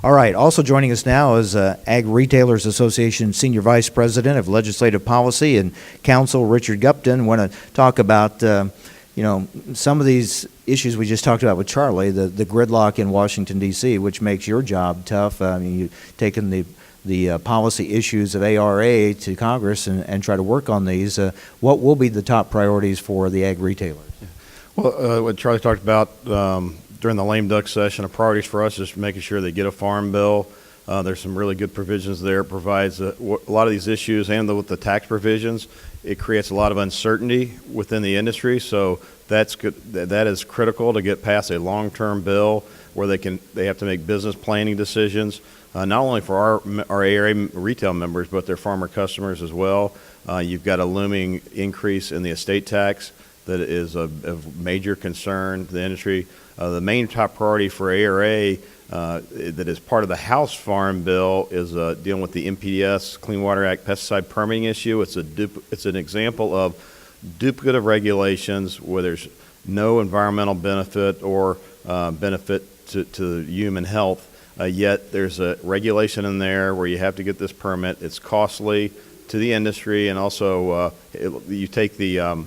All right, also joining us now is Ag Retailers Association Senior Vice President of Legislative Policy and Counsel, Richard Gupton. Want to talk about, some of these issues we just talked about with Charlie, the gridlock in Washington, D.C., which makes your job tough. I mean, you've taken the policy issues of ARA to Congress and try to work on these. What will be the top priorities for the ag retailers? Well, what Charlie talked about during the lame duck session, of priorities for us is making sure they get a farm bill. There's some really good provisions there. It provides a lot of these issues, and with the tax provisions, it creates a lot of uncertainty within the industry. So that's good. That is critical to get past a long-term bill where they have to make business planning decisions, not only for our ARA retail members, but their farmer customers as well. You've got a looming increase in the estate tax that is of major concern to the industry. The main top priority for ARA that is part of the House Farm Bill is dealing with the MPS, Clean Water Act pesticide permitting issue. It's an example of duplicative regulations where there's no environmental benefit or benefit to human health, yet there's a regulation in there where you have to get this permit. It's costly to the industry, and also you take the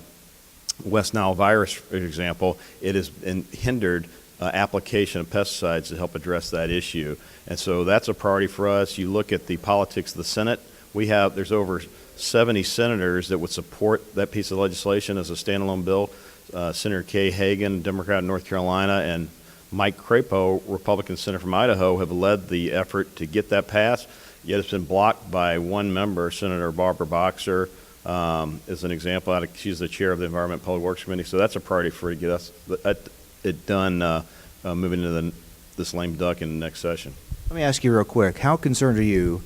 West Nile virus, for example, it has hindered application of pesticides to help address that issue. And so that's a priority for us. You look at the politics of the Senate. There's over 70 senators that would support that piece of legislation as a standalone bill. Senator Kay Hagan, Democrat of North Carolina, and Mike Crapo, Republican senator from Idaho, have led the effort to get that passed, yet it's been blocked by one member, Senator Barbara Boxer, as an example. She's the chair of the Environment and Public Works Committee, so that's a priority for to get it done moving into this lame duck in the next session. Let me ask you real quick, how concerned are you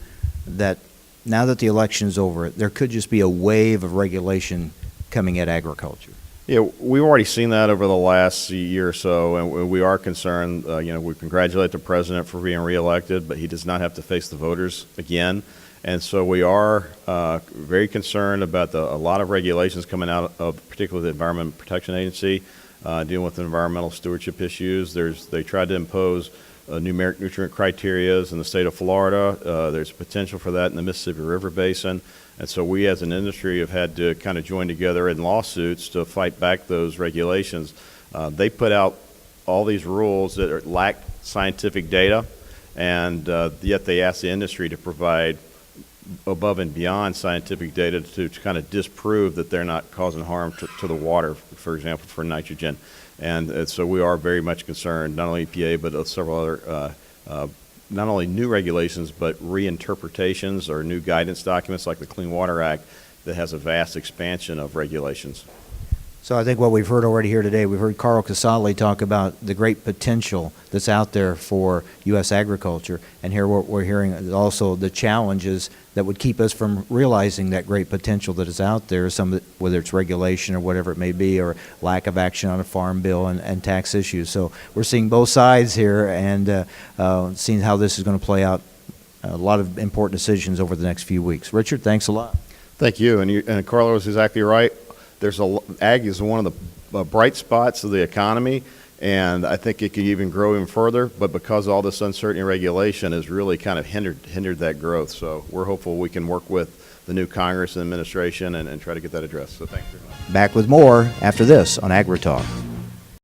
that now that the election is over, there could just be a wave of regulation coming at agriculture? Yeah, we've already seen that over the last year or so, and we are concerned. We congratulate the president for being reelected, but he does not have to face the voters again. And so we are very concerned about a lot of regulations coming out of particularly the Environmental Protection Agency dealing with environmental stewardship issues. They tried to impose numeric nutrient criteria in the state of Florida. There's potential for that in the Mississippi River Basin. And so we as an industry have had to kind of join together in lawsuits to fight back those regulations. They put out all these rules that lack scientific data, and yet they ask the industry to provide above and beyond scientific data to kind of disprove that they're not causing harm to the water, for example, for nitrogen. And so we are very much concerned, not only EPA, but several other not only new regulations, but reinterpretations or new guidance documents like the Clean Water Act that has a vast expansion of regulations. So I think what we've heard already here today, we've heard Carl Casale talk about the great potential that's out there for U.S. agriculture, and here we're hearing also the challenges that would keep us from realizing that great potential that is out there, whether it's regulation or whatever it may be, or lack of action on a farm bill and tax issues. So we're seeing both sides here and seeing how this is going to play out. A lot of important decisions over the next few weeks. Richard, thanks a lot. Thank you, and Carlo is exactly right. Ag is one of the bright spots of the economy, and I think it could even grow even further, but because all this uncertainty and regulation has really kind of hindered that growth. So we're hopeful we can work with the new Congress and administration and try to get that addressed. So thank you very much. Back with more after this on Agri Talk.